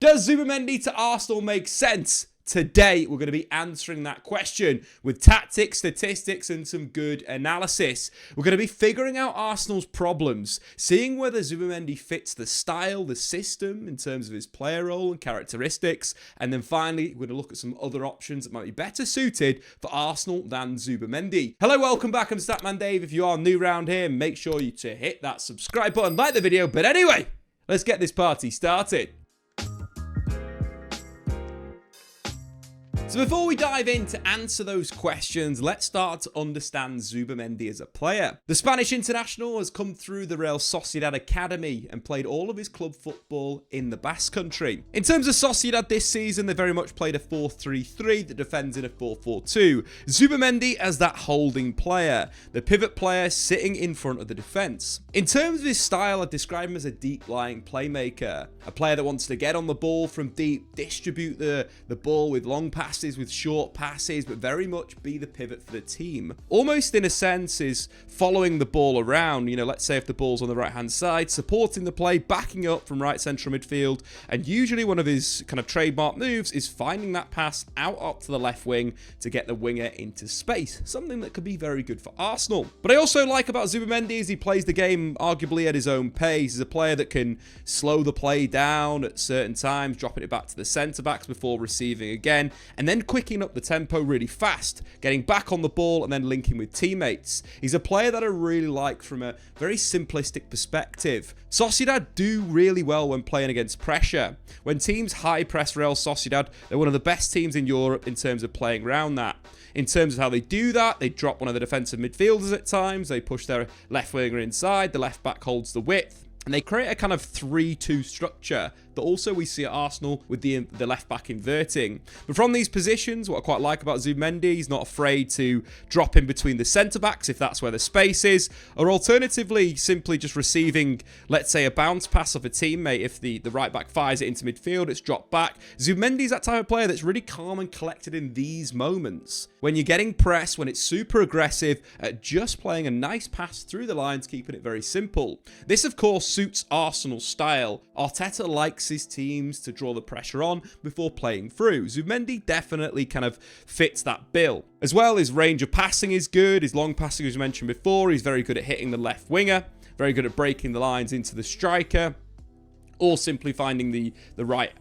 Does Zubimendi to Arsenal make sense? Today, we're going to be answering that question with tactics, statistics, and some good analysis. We're going to be figuring out Arsenal's problems, seeing whether Zubimendi fits the style, the system, in terms of his player role and characteristics. And then finally, we're going to look at some other options that might be better suited for Arsenal than Zubimendi. Hello, welcome back. I'm Statman Dave. If you are new around here, make sure you to hit that subscribe button, like the video. But anyway, let's get this party started. So before we dive in to answer those questions, let's start to understand Zubimendi as a player. The Spanish international has come through the Real Sociedad Academy and played all of his club football in the Basque Country. In terms of Sociedad this season, they very much played a 4-3-3 that defends in a 4-4-2. Zubimendi as that holding player, the pivot player sitting in front of the defence. In terms of his style, I'd describe him as a deep-lying playmaker, a player that wants to get on the ball from deep, distribute the ball with long passes, with short passes, but very much be the pivot for the team. Almost in a sense is following the ball around. You know, let's say if the ball's on the right hand side, supporting the play, backing up from right central midfield, and usually one of his kind of trademark moves is finding that pass out up to the left wing to get the winger into space, something that could be very good for Arsenal. But I also like about Zubimendi is he plays the game arguably at his own pace. He's a player that can slow the play down at certain times, dropping it back to the centre backs before receiving again, and then quickening up the tempo really fast, getting back on the ball and then linking with teammates. He's a player that I really like from a very simplistic perspective. Sociedad do really well when playing against pressure. When teams high press Real Sociedad, they're one of the best teams in Europe in terms of playing around that. In terms of how they do that, they drop one of the defensive midfielders at times, they push their left winger inside, the left back holds the width, and they create a kind of 3-2 structure that also we see at Arsenal with the left back inverting. But from these positions, what I quite like about Zubimendi, he's not afraid to drop in between the centre backs if that's where the space is, or alternatively simply just receiving, let's say, a bounce pass off a teammate. If the right back fires it into midfield, it's dropped back. Zubimendi's that type of player that's really calm and collected in these moments. When you're getting pressed, when it's super aggressive, at just playing a nice pass through the lines, keeping it very simple. This, of course, suits Arsenal's style. Arteta likes his teams to draw the pressure on before playing through. Zubimendi definitely kind of fits that bill. As well, his range of passing is good. His long passing, as you mentioned before, he's very good at hitting the left winger, very good at breaking the lines into the striker, or simply finding the right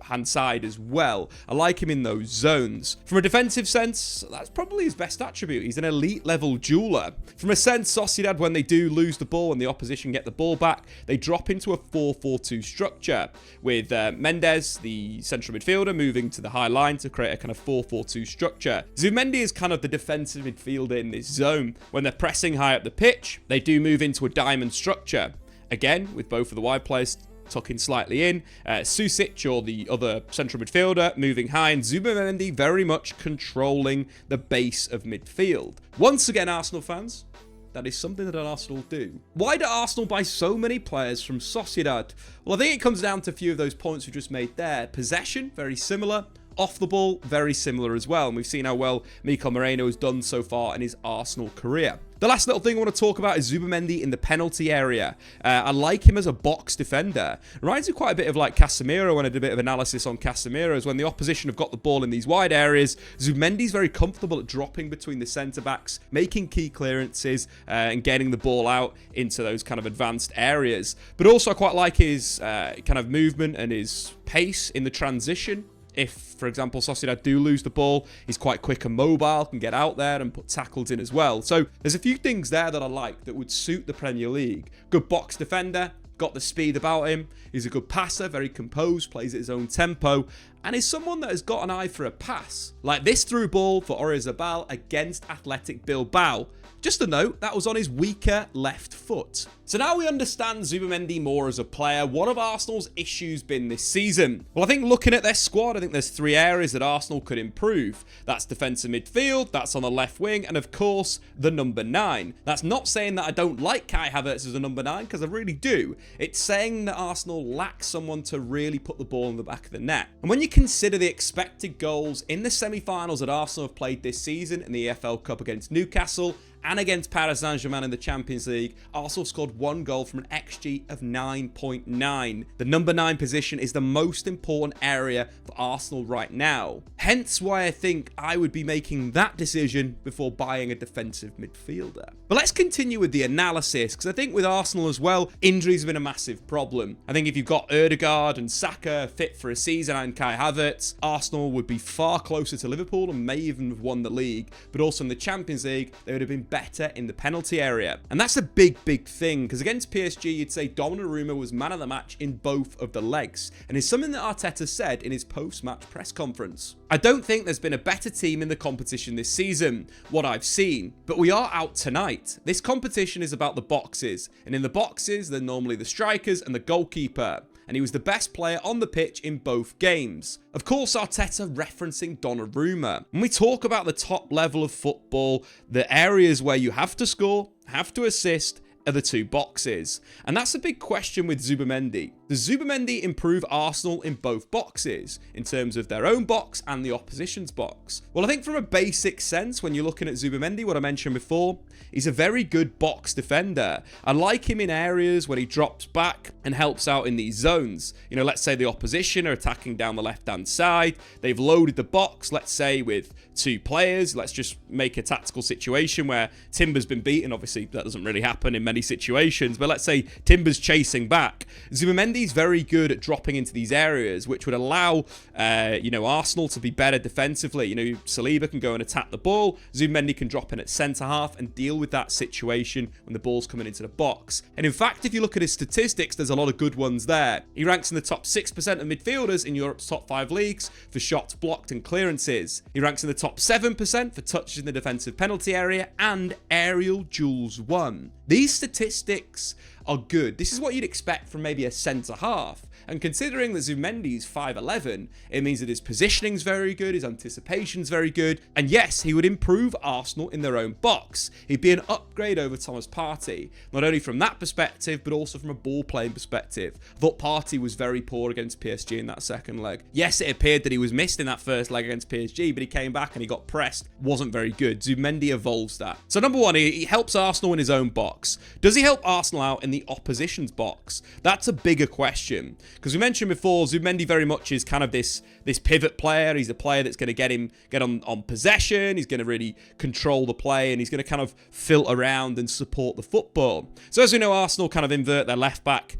hand side as well. I like him in those zones. From a defensive sense, that's probably his best attribute. He's an elite level dueler. From a sense, Sociedad, when they do lose the ball and the opposition get the ball back, they drop into a 4-4-2 structure with Mendes, the central midfielder, moving to the high line to create a kind of 4-4-2 structure. Zubimendi is kind of the defensive midfielder in this zone. When they're pressing high up the pitch, they do move into a diamond structure. Again, with both of the wide players tucking slightly in, Susic, or the other central midfielder, moving high, and Zubimendi very much controlling the base of midfield. Once again, Arsenal fans, that is something that Arsenal do. Why do Arsenal buy so many players from Sociedad? Well, I think it comes down to a few of those points we just made there. Possession, very similar. Off the ball, very similar as well. And we've seen how well Mikel Moreno has done so far in his Arsenal career. The last little thing I want to talk about is Zubimendi in the penalty area. I like him as a box defender. Reminds me quite a bit of like Casemiro when I did a bit of analysis on Casemiro, is when the opposition have got the ball in these wide areas, Zubimendi's very comfortable at dropping between the centre-backs, making key clearances and getting the ball out into those kind of advanced areas. But also I quite like his kind of movement and his pace in the transition. If, for example, Sociedad do lose the ball, he's quite quick and mobile, can get out there and put tackles in as well. So there's a few things there that I like that would suit the Premier League. Good box defender, got the speed about him. He's a good passer, very composed, plays at his own tempo, and is someone that has got an eye for a pass. Like this through ball for Oyarzabal against Athletic Bilbao. Just a note, that was on his weaker left foot. So now we understand Zubimendi more as a player. What have Arsenal's issues been this season? Well, I think looking at their squad, I think there's 3 areas that Arsenal could improve. That's defensive midfield, that's on the left wing, and of course, the number 9. That's not saying that I don't like Kai Havertz as a number 9, because I really do. It's saying that Arsenal lacks someone to really put the ball in the back of the net. And when you consider the expected goals in the semi-finals that Arsenal have played this season in the EFL Cup against Newcastle and against Paris Saint-Germain in the Champions League, Arsenal scored 1 goal from an XG of 9.9. The number 9 position is the most important area for Arsenal right now. Hence why I think I would be making that decision before buying a defensive midfielder. But let's continue with the analysis, because I think with Arsenal as well, injuries have been a massive problem. I think if you've got Ødegaard and Saka fit for a season and Kai Havertz, Arsenal would be far closer to Liverpool and may even have won the league. But also in the Champions League, they would have been better in the penalty area. And that's a big thing, because against PSG, you'd say Donnarumma was man of the match in both of the legs. And it's something that Arteta said in his post-match press conference. I don't think there's been a better team in the competition this season, what I've seen, but we are out tonight. This competition is about the boxes, and in the boxes, they're normally the strikers and the goalkeeper, and he was the best player on the pitch in both games. Of course, Arteta referencing Donnarumma. When we talk about the top level of football, the areas where you have to score, have to assist, are the 2 boxes. And that's a big question with Zubimendi. Does Zubimendi improve Arsenal in both boxes, in terms of their own box and the opposition's box? Well, I think from a basic sense, when you're looking at Zubimendi, what I mentioned before, he's a very good box defender. I like him in areas when he drops back and helps out in these zones. You know, let's say the opposition are attacking down the left-hand side. They've loaded the box, let's say, with 2 players. Let's just make a tactical situation where Timber's been beaten. Obviously, that doesn't really happen in many situations, but let's say Timber's chasing back. Zubimendi's very good at dropping into these areas, which would allow, Arsenal to be better defensively. You know, Saliba can go and attack the ball. Zubimendi can drop in at centre-half and deal with that situation when the ball's coming into the box. And in fact, if you look at his statistics, there's a lot of good ones there. He ranks in the top 6% of midfielders in Europe's top 5 leagues for shots blocked and clearances. He ranks in the top 7% for touches in the defensive penalty area and aerial duels won. These statistics are good. This is what you'd expect from maybe a centre-half. And considering that Zubimendi's 5'11", it means that his positioning's very good, his anticipation's very good, and yes, he would improve Arsenal in their own box. He'd be an upgrade over Thomas Partey, not only from that perspective, but also from a ball-playing perspective. I thought Partey was very poor against PSG in that second leg. Yes, it appeared that he was missed in that first leg against PSG, but he came back and he got pressed. Wasn't very good. Zubimendi evolves that. So number 1, he helps Arsenal in his own box. Does he help Arsenal out in the opposition's box? That's a bigger question. Because we mentioned before, Zubimendi very much is kind of this pivot player. He's a player that's going to get on possession. He's going to really control the play, and he's going to kind of filter around and support the football. So as we know, Arsenal kind of invert their left back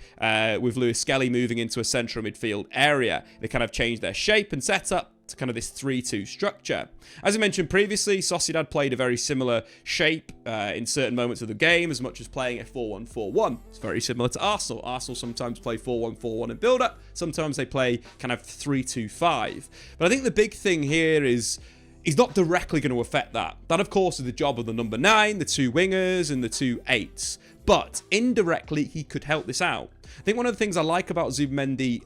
with Lewis Skelly moving into a central midfield area. They kind of change their shape and setup to kind of this 3-2 structure. As I mentioned previously, Sociedad played a very similar shape in certain moments of the game, as much as playing a 4-1-4-1. It's very similar to Arsenal. Arsenal sometimes play 4-1-4-1 in build-up. Sometimes they play kind of 3-2-5. But I think the big thing here is he's not directly going to affect that. That, of course, is the job of the number 9, the 2 wingers, and the 2 8s. But indirectly, he could help this out. I think one of the things I like about Zubimendi,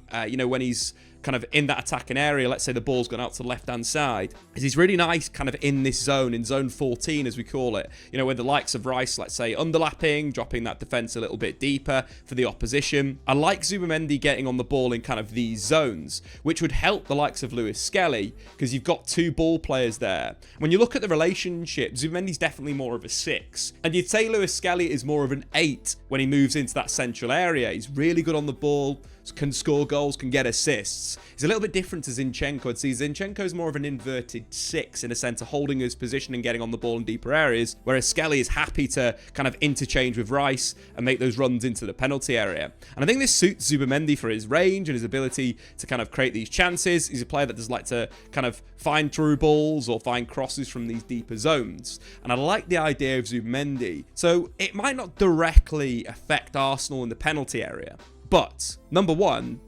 when he's kind of in that attacking area, let's say the ball's gone out to the left-hand side, is he's really nice kind of in this zone, in zone 14 as we call it, where the likes of Rice, let's say, underlapping, dropping that defence a little bit deeper for the opposition. I like Zubimendi getting on the ball in kind of these zones, which would help the likes of Lewis Skelly, because you've got 2 ball players there. When you look at the relationship, Zubimendi's definitely more of a 6, and you'd say Lewis Skelly is more of an 8 when he moves into that central area. He's really good on the ball, can score goals, can get assists. He's a little bit different to Zinchenko. I'd say Zinchenko's more of an inverted 6 in a sense of holding his position and getting on the ball in deeper areas, whereas Skelly is happy to kind of interchange with Rice and make those runs into the penalty area. And I think this suits Zubimendi for his range and his ability to kind of create these chances. He's a player that does like to kind of find through balls or find crosses from these deeper zones. And I like the idea of Zubimendi. So it might not directly affect Arsenal in the penalty area, but number 1,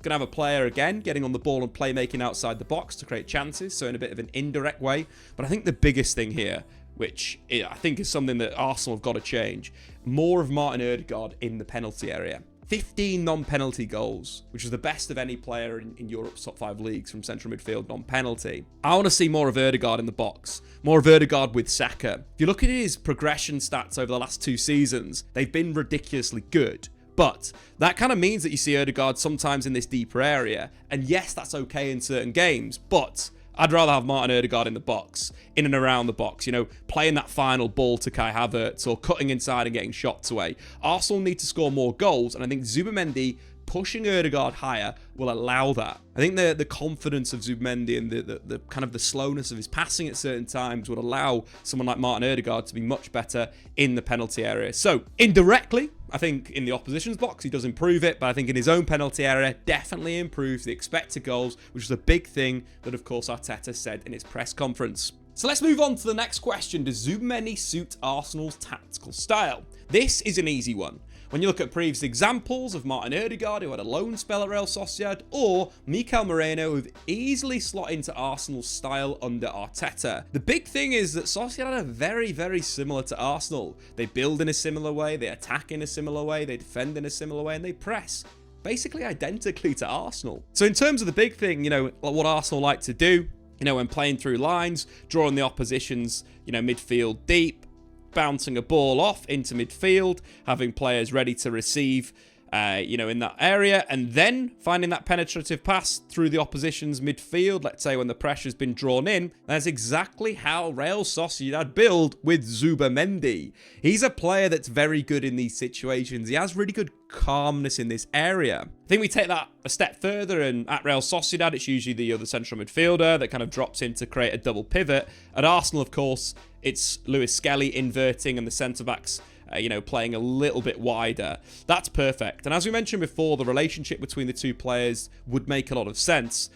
going to have a player again getting on the ball and playmaking outside the box to create chances, so in a bit of an indirect way. But I think the biggest thing here, which I think is something that Arsenal have got to change, more of Martin Ødegaard in the penalty area. 15 non-penalty goals, which is the best of any player in Europe's top 5 leagues from central midfield non-penalty. I want to see more of Ødegaard in the box, more of Ødegaard with Saka. If you look at his progression stats over the last 2 seasons, they've been ridiculously good. But that kind of means that you see Ødegaard sometimes in this deeper area. And yes, that's okay in certain games, but I'd rather have Martin Ødegaard in the box, in and around the box, you know, playing that final ball to Kai Havertz or cutting inside and getting shots away. Arsenal need to score more goals, and I think Zubimendi pushing Ødegaard higher will allow that. I think the confidence of Zubimendi and the kind of the slowness of his passing at certain times would allow someone like Martin Ødegaard to be much better in the penalty area. So, indirectly, I think in the opposition's box, he does improve it, but I think in his own penalty area, definitely improves the expected goals, which is a big thing that, of course, Arteta said in his press conference. So let's move on to the next question. Does Zubimendi suit Arsenal's tactical style? This is an easy one. When you look at previous examples of Martin Ødegaard, who had a loan spell at Real Sociedad, or Mikel Moreno, who've easily slot into Arsenal's style under Arteta. The big thing is that Sociedad are very, very similar to Arsenal. They build in a similar way, they attack in a similar way, they defend in a similar way, and they press basically identically to Arsenal. So in terms of the big thing, you know, what Arsenal like to do, you know, when playing through lines, drawing the opposition's, you know, midfield deep, bouncing a ball off into midfield, having players ready to receive, you know, in that area, and then finding that penetrative pass through the opposition's midfield, let's say when the pressure's been drawn in. That's exactly how Real Sociedad build with Zubimendi. He's a player that's very good in these situations. He has really good calmness in this area. I think we take that a step further, and at Real Sociedad, it's usually the other central midfielder that kind of drops in to create a double pivot. At Arsenal, of course, it's Lewis Skelly inverting and the centre-backs you know, playing a little bit wider. That's perfect. And as we mentioned before, the relationship between the two players would make a lot of sense.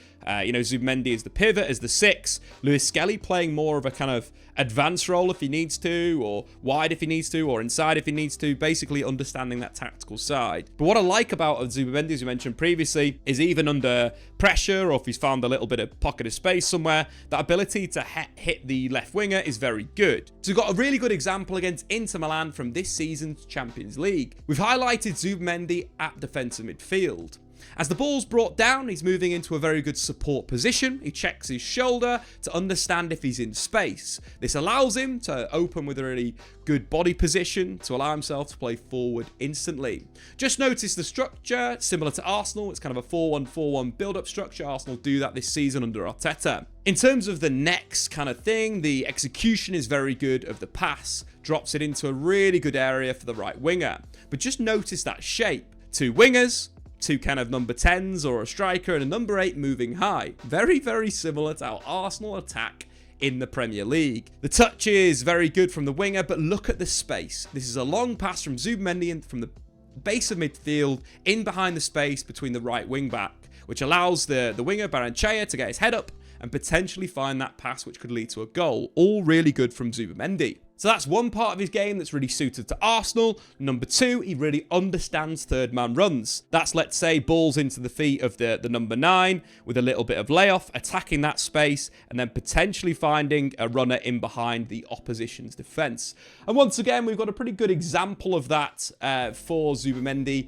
You know, Zubimendi is the pivot, as the 6. Lewis Skelly playing more of a kind of advanced role if he needs to, or wide if he needs to, or inside if he needs to, basically understanding that tactical side. But what I like about Zubimendi, as we mentioned previously, is even under pressure, or if he's found a little bit of pocket of space somewhere, that ability to hit the left winger is very good. So we've got a really good example against Inter Milan from this season's Champions League. We've highlighted Zubimendi at defensive midfield. As the ball's brought down, he's moving into a very good support position. He checks his shoulder to understand if he's in space. This allows him to open with a really good body position to allow himself to play forward instantly. Just notice the structure, similar to Arsenal. It's kind of a 4-1-4-1 build-up structure. Arsenal do that this season under Arteta. In terms of the next kind of thing, the execution is very good of the pass. Drops it into a really good area for the right winger. But just notice that shape. 2 wingers, 2 kind of number 10s or a striker, and a number 8 moving high. Very, very similar to how Arsenal attack in the Premier League. The touch is very good from the winger, but look at the space. This is a long pass from Zubimendi and from the base of midfield in behind the space between the right wing back, which allows the winger, Barrenechea, to get his head up and potentially find that pass which could lead to a goal. All really good from Zubimendi. So that's one part of his game that's really suited to Arsenal. Number 2, he really understands third man runs. That's, let's say, balls into the feet of the number 9 with a little bit of layoff, attacking that space, and then potentially finding a runner in behind the opposition's defence. And once again, we've got a pretty good example of that for Zubimendi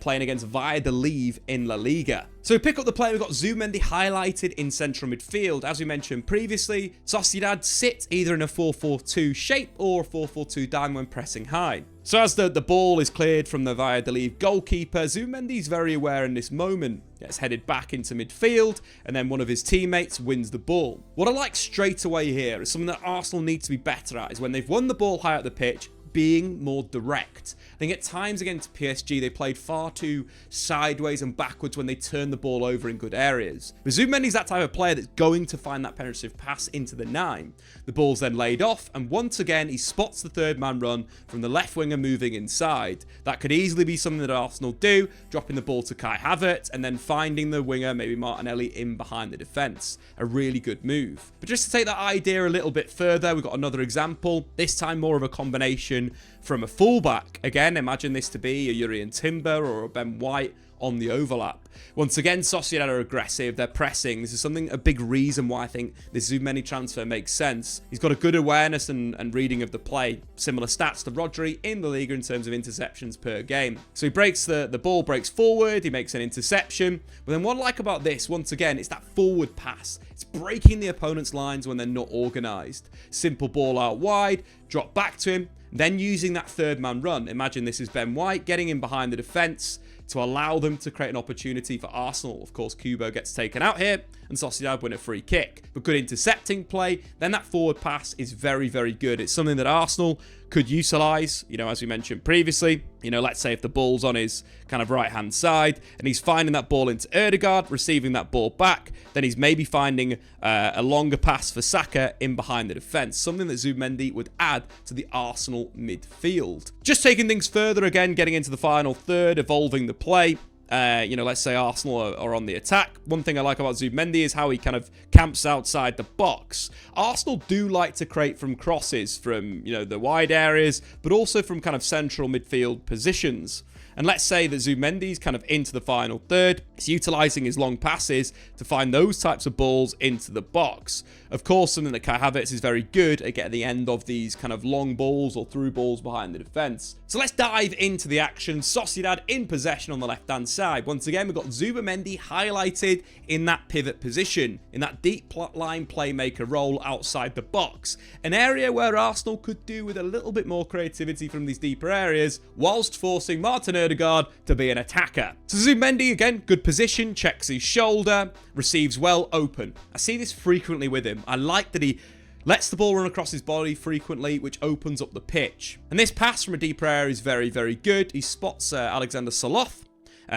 playing against Valladolid in La Liga. So we pick up the player, we've got Zubimendi highlighted in central midfield. As we mentioned previously, Sociedad sit either in a 4-4-2 shape or a 4-4-2 dime when pressing high. So as the ball is cleared from the Valladolid goalkeeper, Zubimendi's very aware in this moment. Gets headed back into midfield, and then one of his teammates wins the ball. What I like straight away here is something that Arsenal need to be better at, is when they've won the ball high up the pitch, being more direct. I think at times against PSG, they played far too sideways and backwards when they turned the ball over in good areas. But Zubimendi's that type of player that's going to find that penetrative pass into the 9. The ball's then laid off, and once again, he spots the third man run from the left winger moving inside. That could easily be something that Arsenal do, dropping the ball to Kai Havertz, and then finding the winger, maybe Martinelli, in behind the defence. A really good move. But just to take that idea a little bit further, we've got another example, this time more of a combination from a fullback. Again, imagine this to be a Jurrien Timber or a Ben White on the overlap. Once again, Sociedad are aggressive, they're pressing. This is a big reason why I think this Zubimendi transfer makes sense. He's got a good awareness and reading of the play. Similar stats to Rodri in the Liga in terms of interceptions per game. So he breaks the ball, breaks forward, he makes an interception. But then what I like about this, once again, it's that forward pass. It's breaking the opponent's lines when they're not organised. Simple ball out wide, drop back to him, then using that third man run. Imagine this is Ben White getting in behind the defence to allow them to create an opportunity for Arsenal. Of course, Kubo gets taken out here, and Sociedad win a free kick. But good intercepting play, then that forward pass is very, very good. It's something that Arsenal could utilise, as we mentioned previously. Let's say if the ball's on his kind of right-hand side and he's finding that ball into Ødegaard, receiving that ball back, then he's maybe finding a longer pass for Saka in behind the defence, something that Zubimendi would add to the Arsenal midfield. Just taking things further again, getting into the final third, evolving the play. Let's say Arsenal are on the attack. One thing I like about Zubimendi is how he kind of camps outside the box. Arsenal do like to create from crosses from, the wide areas, but also from kind of central midfield positions. And let's say that Zubimendi's kind of into the final third. He's utilising his long passes to find those types of balls into the box. Of course, something that Kai Havertz is very good at getting the end of these kind of long balls or through balls behind the defence. So let's dive into the action. Sociedad in possession on the left-hand side. Once again, we've got Zubimendi highlighted in that pivot position, in that deep line playmaker role outside the box. An area where Arsenal could do with a little bit more creativity from these deeper areas, whilst forcing Martin Ødegaard to be an attacker. So Zubimendi, again, good position, checks his shoulder, receives well open. I see this frequently with him. I like that he lets the ball run across his body frequently, which opens up the pitch. And this pass from a deeper area is very, very good. He spots Alexander Saloth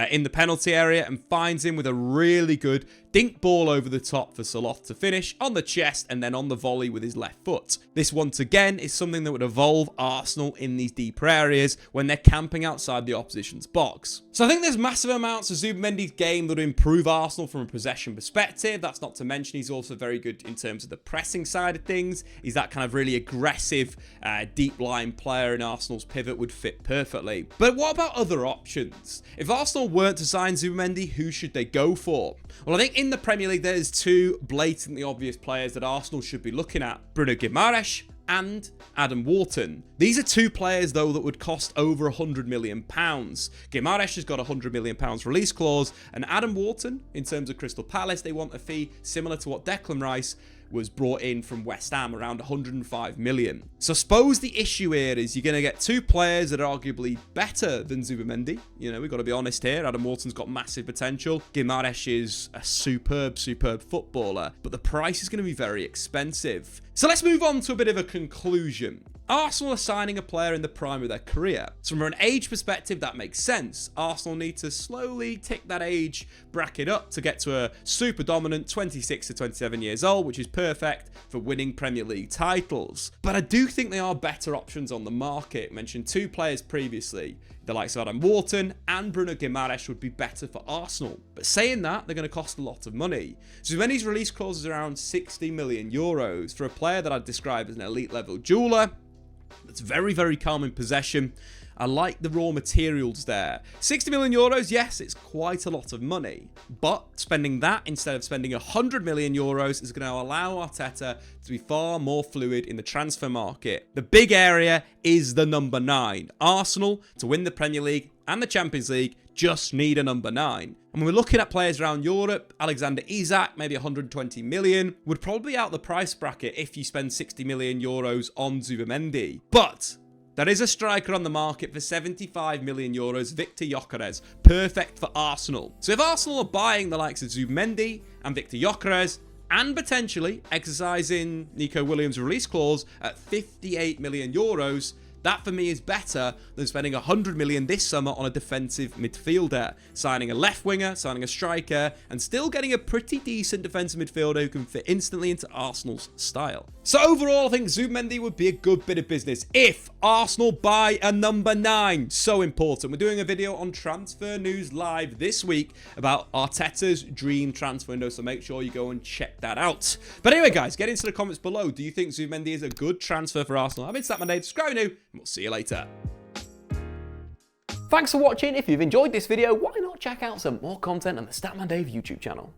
in the penalty area and finds him with a really good dink ball over the top for Saloth to finish on the chest and then on the volley with his left foot. This once again is something that would evolve Arsenal in these deeper areas when they're camping outside the opposition's box. So I think there's massive amounts of Zubimendi's game that would improve Arsenal from a possession perspective. That's not to mention he's also very good in terms of the pressing side of things. He's that kind of really aggressive deep line player, and Arsenal's pivot would fit perfectly. But what about other options? If Arsenal weren't to sign Zubimendi, who should they go for? Well, I think in the Premier League, there's two blatantly obvious players that Arsenal should be looking at. Bruno Guimaraes and Adam Wharton. These are two players, though, that would cost over £100 million. Guimaraes has got a £100 million release clause, and Adam Wharton, in terms of Crystal Palace, they want a fee similar to what Declan Rice was brought in from West Ham, around 105 million. So suppose the issue here is you're going to get two players that are arguably better than Zubimendi. We've got to be honest here. Adam Wharton's got massive potential. Guimaraes is a superb footballer, but the price is going to be very expensive. So let's move on to a bit of a conclusion. Arsenal are signing a player in the prime of their career. So from an age perspective, that makes sense. Arsenal need to slowly tick that age bracket up to get to a super dominant 26 to 27 years old, which is perfect for winning Premier League titles. But I do think there are better options on the market. I mentioned two players previously. The likes of Adam Wharton and Bruno Guimaraes would be better for Arsenal. But saying that, they're going to cost a lot of money. Zubimendi's release clause is around €60 million for a player that I'd describe as an elite level jeweler. That's very, very calm in possession. I like the raw materials there. €60 million, yes, it's quite a lot of money. But spending that instead of spending €100 million is going to allow Arteta to be far more fluid in the transfer market. The big area is the number 9. Arsenal, to win the Premier League and the Champions League, just need a number 9. And when we're looking at players around Europe, Alexander Isak, maybe 120 million, would probably be out the price bracket if you spend €60 million on Zubimendi. But there is a striker on the market for €75 million, Victor Gyökeres, perfect for Arsenal. So if Arsenal are buying the likes of Zubimendi and Victor Gyökeres, and potentially exercising Nico Williams' release clause at €58 million, that for me is better than spending €100 million this summer on a defensive midfielder, signing a left winger, signing a striker, and still getting a pretty decent defensive midfielder who can fit instantly into Arsenal's style. So overall, I think Zubimendi would be a good bit of business if Arsenal buy a number 9. So important. We're doing a video on Transfer News Live this week about Arteta's dream transfer window, so make sure you go and check that out. But anyway, guys, get into the comments below. Do you think Zubimendi is a good transfer for Arsenal? I've been Statman Dave. Subscribe new, and we'll see you later. Thanks for watching. If you've enjoyed this video, why not check out some more content on the Statman Dave YouTube channel?